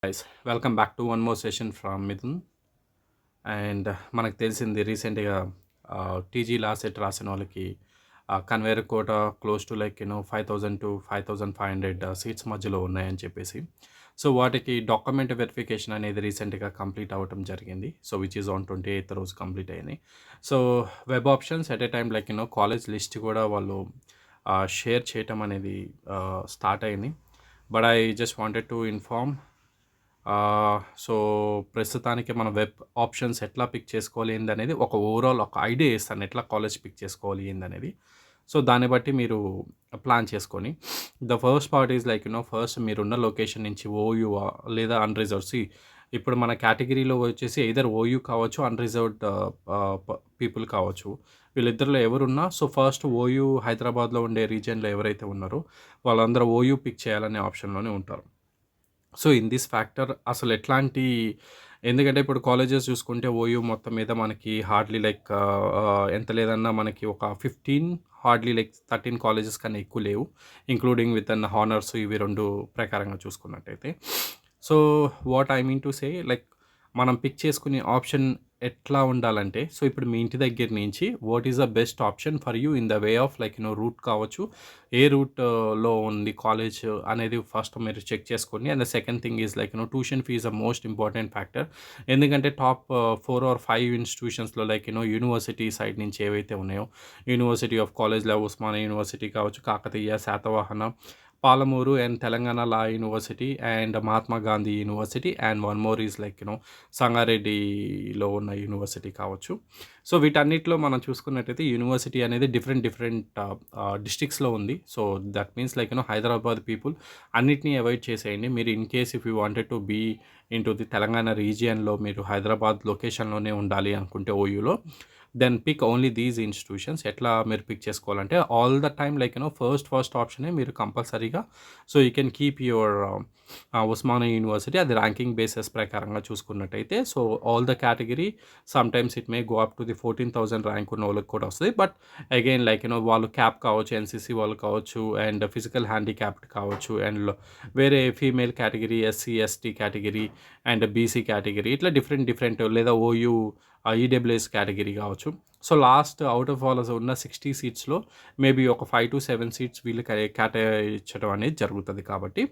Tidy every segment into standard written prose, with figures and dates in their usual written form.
Guys welcome back to one more session from Mithun. And మనకు తెలిసింది రీసెంట్గా టీజీ లాస్ట్ సెట్ రాసిన వాళ్ళకి convener quota close to 5,000 to 5,500 seats మధ్యలో ఉన్నాయని చెప్పేసి. సో వాటికి డాక్యుమెంట్ వెరిఫికేషన్ అనేది రీసెంట్గా కంప్లీట్ అవ్వటం జరిగింది. So which is on 28th రోజు కంప్లీట్ అయింది. So web options at a time college list కూడా వాళ్ళు షేర్ చేయటం అనేది స్టార్ట్ అయింది. But I just wanted to inform. So ప్రస్తుతానికి మన వెబ్ ఆప్షన్స్ ఎట్లా పిక్ చేసుకోవాలి ఏందనేది ఒక ఓవరాల్ ఒక ఐడియా ఇస్తాను, ఎట్లా కాలేజ్ పిక్ చేసుకోవాలి ఏందనేది. సో దాన్ని బట్టి మీరు ప్లాన్ చేసుకొని the first part is first మీరున్న లొకేషన్ నుంచి ఓయూ లేదా అన్రిజర్వ్డ్. ఇప్పుడు మన కేటగిరీలో వచ్చేసి ఎయిదర్ ఓయూ కావచ్చు, అన్రిజర్వ్డ్ పీపుల్ కావచ్చు. వీళ్ళిద్దరిలో ఎవరున్నా సో ఫస్ట్ ఓయూ హైదరాబాద్లో ఉండే రీజియన్లో ఎవరైతే ఉన్నారో వాళ్ళందరూ ఓయూ పిక్ చేయాలనే ఆప్షన్లోనే ఉంటారు. సో ఇన్ దిస్ ఫ్యాక్టర్ అసలు ఎట్లాంటి, ఎందుకంటే ఇప్పుడు కాలేజెస్ చూసుకుంటే ఓయూ మొత్తం మీద మనకి హార్డ్లీ ఎంత లేదన్నా మనకి ఒక 15 హార్డ్లీ 13 కాలేజెస్ కన్నా ఎక్కువ లేవు, ఇంక్లూడింగ్ విత్ అన్ హానర్స్ ఇవి 2 ప్రకారంగా చూసుకున్నట్టయితే. So what I mean to say మనం పిక్ చేసుకునే ఆప్షన్ ఎట్లా ఉండాలంటే, సో ఇప్పుడు మీ ఇంటి దగ్గర నుంచి what is the best option for you in the way of root కావచ్చు, ఏ రూట్లో ఉంది కాలేజ్ అనేది ఫస్ట్ మీరు చెక్ చేసుకోండి. And the second thing is tuition fees the most important factor. ఎందుకంటే టాప్ 4 or 5 ఇన్స్టిట్యూషన్స్లో యూనివర్సిటీ సైడ్ నుంచి ఏవైతే ఉన్నాయో, యూనివర్సిటీ ఆఫ్ కాలేజ్లో ఉస్మానియా యూనివర్సిటీ కావచ్చు, Kakatiya, Satavahana, Palamuru and Telangana law university and Mahatma Gandhi university and one more is సంగారెడ్డిలో ఉన్న యూనివర్సిటీ కావచ్చు. సో వీటన్నిటిలో మనం చూసుకున్నట్టయితే యూనివర్సిటీ అనేది డిఫరెంట్ డిస్ట్రిక్ట్స్లో ఉంది. So that means Hyderabad people అన్నిటినీ అవాయిడ్ చేసేయండి. మీరు in case if you wanted to be into the Telangana రీజియన్లో మీరు హైదరాబాద్ లొకేషన్లోనే ఉండాలి అనుకుంటే ఓయూలో, then pick only these institutions. ఎట్లా మీరు పిక్ చేసుకోవాలంటే ఆల్ ద టైమ్ ఫస్ట్ ఆప్షనే మీరు కంపల్సరీగా. So you can keep your Osmania university, అది ర్యాంకింగ్ బేసెస్ ప్రకారంగా చూసుకున్నట్టయితే. So all the category sometimes it may go up to the 14,000 rank ఉన్న వాళ్ళకి కూడా వస్తుంది. బట్ అగైన్ వాళ్ళు క్యాప్ కావచ్చు, ఎన్సీసీ వాళ్ళు కావచ్చు, అండ్ ఫిజికల్ హ్యాండిక్యాప్డ్ కావచ్చు, అండ్ వేరే female category, SC ST category and BC category, ఇట్లా డిఫరెంట్ లేదా ఓయూ ఈడబ్ల్యూఎస్ కేటగిరీ కావచ్చు. So last out of all ఉన్న 60 సీట్స్లో మేబీ ఒక 5 to 7 సీట్స్ వీళ్ళు కేటాయించడం అనేది జరుగుతుంది. కాబట్టి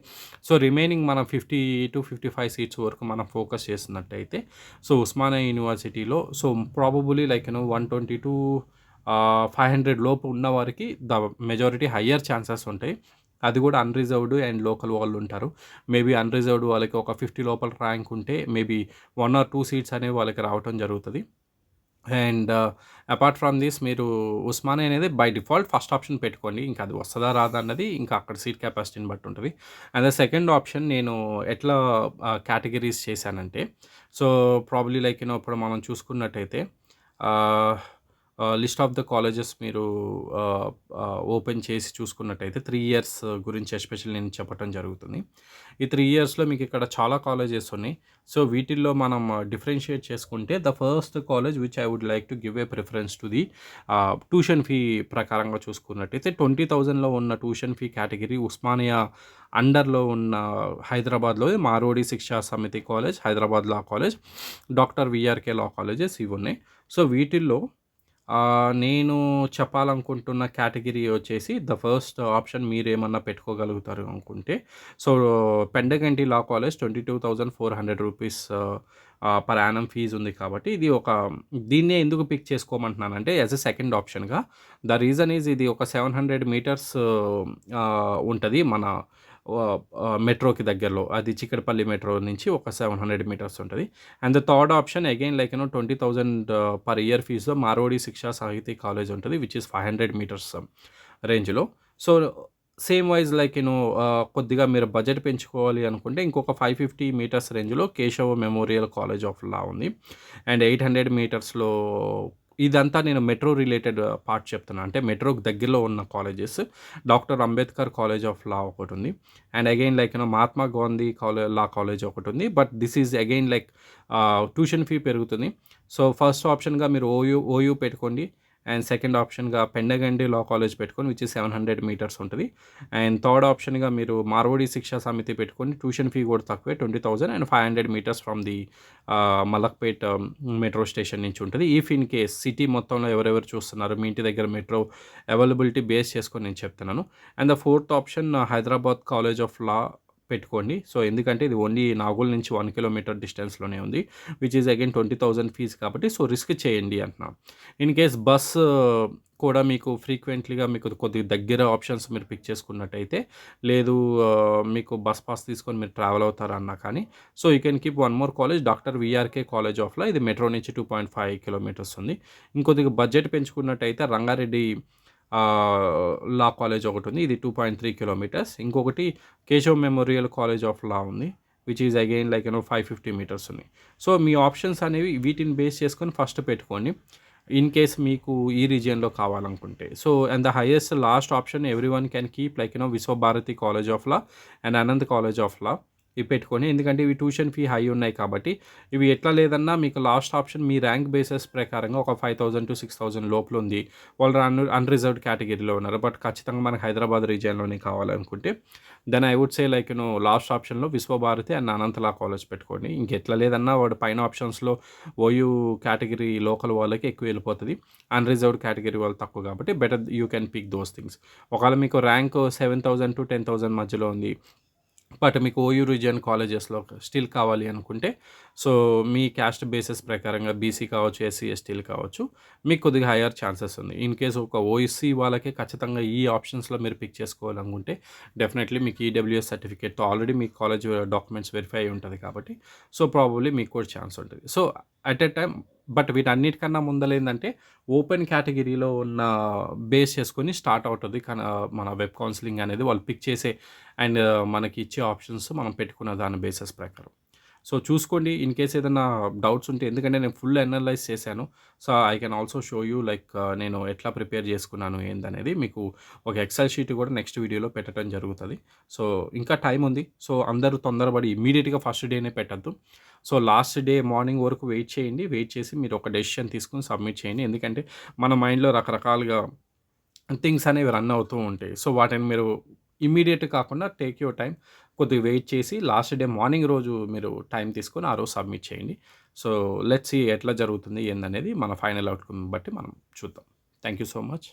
సో రిమైనింగ్ మనం 50 to 55 సీట్స్ వరకు మనం ఫోకస్ చేస్తున్నట్టయితే, సో ఉస్మానియా యూనివర్సిటీలో సో ప్రాబబులీ 120 to 500 లోపు ఉన్న వారికి ద మెజారిటీ హయ్యర్ ఛాన్సెస్ ఉంటాయి. అది కూడా అన్రిజర్వ్డ్ అండ్ లోకల్ వాళ్ళు ఉంటారు. మేబీ అన్రిజర్వ్డ్ వాళ్ళకి ఒక 50 లోపల ర్యాంక్ ఉంటే మేబీ 1 or 2 సీట్స్ అనేవి వాళ్ళకి రావటం జరుగుతుంది. అండ్ అపార్ట్ ఫ్రమ్ దిస్ మీరు ఉస్మానియా అనేది బై డిఫాల్ట్ ఫస్ట్ ఆప్షన్ పెట్టుకోండి. ఇంకా అది వస్తుందా రాదా అన్నది ఇంకా అక్కడ సీట్ కెపాసిటీని బట్టి ఉంటుంది. అండ్ ద సెకండ్ ఆప్షన్ నేను ఎట్లా కేటగిరీస్ చేశానంటే, సో ప్రాబ్లీ ఇప్పుడు మనం చూసుకున్నట్టయితే లిస్ట్ ఆఫ్ ద కాలేజెస్ మీరు ఓపెన్ చేసి చూసుకున్నట్టయితే 3 years గురించి ఎస్పెషల్లీ నేను చెప్పడం జరుగుతుంది. ఈ 3 yearsలో మీకు ఇక్కడ చాలా కాలేజెస్ ఉన్నాయి. సో వీటిల్లో మనం డిఫరెన్షియేట్ చేసుకుంటే the first college which I would like to give a preference to the tuition fee ప్రకారంగా చూసుకున్నట్టయితే 20,000లో ఉన్న ట్యూషన్ ఫీ కేటగిరీ ఉస్మానియా అండర్లో ఉన్న హైదరాబాద్లో Marodi Shiksha Samiti college, Hyderabad law college, doctor VRK law colleges ఇవి ఉన్నాయి. సో వీటిల్లో నేను చెప్పాలనుకుంటున్న కేటగిరీ వచ్చేసి ద ఫస్ట్ ఆప్షన్ మీరేమన్నా పెట్టుకోగలుగుతారు అనుకుంటే, so Pendekanti law college 22,400 rupees per annum fee ఉంది. కాబట్టి ఇది దీన్నే ఎందుకు పిక్ చేసుకోమంటున్నానంటే యాజ్ ఎ సెకండ్ ఆప్షన్గా. ద రీజన్ ఈజ్ ఇది ఒక 700 మీటర్స్ ఉంటుంది మన మెట్రోకి దగ్గరలో. అది చిక్కడపల్లి మెట్రో నుంచి ఒక 700 మీటర్స్ ఉంటుంది. And the third option again 20,000 per year ఫీజులో మారోడి శిక్షా సాహితీ కాలేజ్ ఉంటుంది విచ్ ఇస్ 500 మీటర్స్ రేంజ్లో. సో సేమ్ వైజ్ కొద్దిగా మీరు బడ్జెట్ పెంచుకోవాలి అనుకుంటే ఇంకొక 550 మీటర్స్ రేంజ్లో Keshava memorial college of law ఉంది. అండ్ 800 మీటర్స్లో ఇదంతా నేను మెట్రో రిలేటెడ్ పార్ట్ చెప్తున్నాను. అంటే మెట్రోకి దగ్గరలో ఉన్న colleges doctor Ambedkar college of లా ఒకటి ఉంది. And again Mahatma Gandhi law college ఒకటి ఉంది. But this is again tuition fee పెరుగుతుంది. సో ఫస్ట్ ఆప్షన్గా మీరు ఓయూ పెట్టుకోండి. అండ్ సెకండ్ ఆప్షన్‌గా పెండగండి లా కాలేజ్ పెట్టుకొని విచ్ ఈస్ 700 మీటర్స్ ఉంటది. అండ్ థర్డ్ ఆప్షన్‌గా మీరు మార్వాడి శిక్షా సమితి పెట్టుకొని ట్యూషన్ ఫీ కూడా తక్కువే 20,000 and 500 metres from the Malakpet metro station నుంచి ఉంటది. ఇఫ్ ఇన్ కేస్ సిటీ మొత్తంలో ఎవరెవరు చూస్తున్నారు, మీ ఇంటి దగ్గర మెట్రో అవైలబిలిటీ బేస్ చేసుకొని నేను చెప్తున్నాను. And the fourth option Hyderabad college of లా పెట్టుకోండి. సో, ఎందుకంటే ఇది ఓన్లీ నాగోల్ నుంచి 1 కిలోమీటర్ డిస్టెన్స్‌లోనే ఉంది. విచ్ ఈస్ అగైన్ 20,000 ఫీజ్ కాబట్టి సో, రిస్క్ చేయండి అంటున్నా. ఇన్ కేస్ బస్ కూడా మీకు ఫ్రీక్వెంట్‌లీగా మీకు కొద్దిగా దగ్గర ఆప్షన్స్ మీరు పిక్ చేసుకున్నట్టయితే, లేదు మీకు బస్ పాస్ తీసుకొని మీరు ట్రావెల్ అవుతారన్నా కానీ, so, you can keep one more college doctor VRK college of law. ఇది మెట్రో నుంచి 2.5 కిలోమీటర్స్ ఉంది. ఇంకొద్దిగా బడ్జెట్ పెంచుకున్నట్టయితే రంగారెడ్డి లా కాలేజ్ ఒకటుంది. ఇది 2.3 కిలోమీటర్స్. ఇంకొకటి Keshav memorial college of law ఉంది. Which is again like 550 meters ఉన్నాయి. సో, మీ ఆప్షన్స్ అనేవి వీటిని బేస్ చేసుకొని ఫస్ట్ పెట్టుకోండి. ఇన్ కేస్ మీకు ఈ రీజియన్‌లో కావాలనుకుంటే. So, and the highest last option everyone can keep like Vishwabharati college of law and Anant college of law ఇవి పెట్టుకొని, ఎందుకంటే ఇవి ట్యూషన్ ఫీ హై ఉన్నాయి కాబట్టి, ఇవి ఎట్లా లేదన్నా మీకు లాస్ట్ ఆప్షన్ మీ ర్యాంక్ బేసిస్ ప్రకారంగా ఒక 5,000-6,000 లోపల ఉంది. వాళ్ళు అన్‌రిజర్వ్డ్ కేటగిరీలో ఉన్నారు. బట్ ఖచ్చితంగా మనకు హైదరాబాద్ రీజియన్‌లోనే కావాలనుకుంటే, then I would say like last ఆప్షన్‌లో విశ్వభారతి అండ్ అనంతలా కాలేజ్ పెట్టుకోండి. ఇంకెట్లా లేదన్నా వాడు పైన ఆప్షన్స్‌లో ఓయూ కేటగిరీ లోకల్ వాళ్ళకి ఎక్కువ వెళ్ళిపోతది. అన్‌రిజర్వ్డ్ కేటగిరీ వాళ్ళు తక్కువ కాబట్టి better you can pick those things. ఒకవేళ మీకు ర్యాంక్ 7,000-10,000 మధ్యలో ఉంది. బట్ మీకు ఓయూ రీజియన్ కాలేజెస్‌లో స్టిల్ కావాలి అనుకుంటే, సో, మీ క్యాస్ట్ బేసిస్ ప్రకారంగా బీసీ కావచ్చు, ఎస్సీ, ఎస్టీలు కావచ్చు, మీకు కొద్దిగా హైయర్ ఛాన్సెస్ ఉంది. ఇన్ కేస్ ఒక ఓఎస్సీ వాళ్ళకే ఖచ్చితంగా ఈ ఆప్షన్స్‌లో మీరు పిక్ చేసుకోవాలనుకుంటే, డెఫినెట్‌లీ మీకు ఈడబ్ల్యూఎస్ సర్టిఫికేట్‌తో ఆల్రెడీ మీ కాలేజ్ డాక్యుమెంట్స్ వెరిఫై అయ్యి ఉంటది కాబట్టి, సో, ప్రాబబ్లీ మీకు కూడా ఛాన్స్ ఉంటది. So, at a time but వీటన్నిటికన్నా ముందలేందంటే, ఓపెన్ కేటగిరీలో ఉన్న బేస్ చేసుకొని స్టార్ట్ అవుతది. మన వెబ్ కౌన్సెలింగ్ అనేది వాళ్ళు పిక్ చేసే అండ్ మనకి ఇచ్చే ఆప్షన్స్ మనం పెట్టుకున్న దాని బేసిస్ ప్రకారం. సో, చూసుకోండి. ఇన్ కేస్ ఏదన్నా డౌట్స్ ఉంటే, ఎందుకంటే నేను ఫుల్ అనలైజ్ చేశాను. So, I can also show you like నేను ఎట్లా ప్రిపేర్ చేసుకున్నాను ఏందనేది మీకు ఒక ఎక్సెల్ షీట్ కూడా నెక్స్ట్ వీడియోలో పెట్టడం జరుగుతది. సో, ఇంకా టైం ఉంది. సో, అందరూ తొందరపడి ఇమ్మీడియేట్‌గా ఫస్ట్ డేనే పెట్టొద్దు. సో, లాస్ట్ డే మార్నింగ్ వరకు వెయిట్ చేయండి. వెయిట్ చేసి మీరు ఒక డెసిషన్ తీసుకొని సబ్మిట్ చేయండి. ఎందుకంటే మన మైండ్‌లో రకరకాలుగా థింగ్స్ అనేవి రన్ అవుతూ ఉంటాయి. సో, వాటిని మీరు ఇమ్మీడియేట్ కాకుండా టేక్ యూర్ టైమ్. కొద్దిగా వెయిట్ చేసి లాస్ట్ డే మార్నింగ్ రోజు మీరు టైం తీసుకొని ఆ రోజు సబ్మిట్ చేయండి. సో, లెట్స్ సీ ఎట్లా జరుగుతుంది ఏందనేది మన ఫైనల్ అవుట్‌కమ్ బట్టి మనం చూద్దాం. Thank you so much.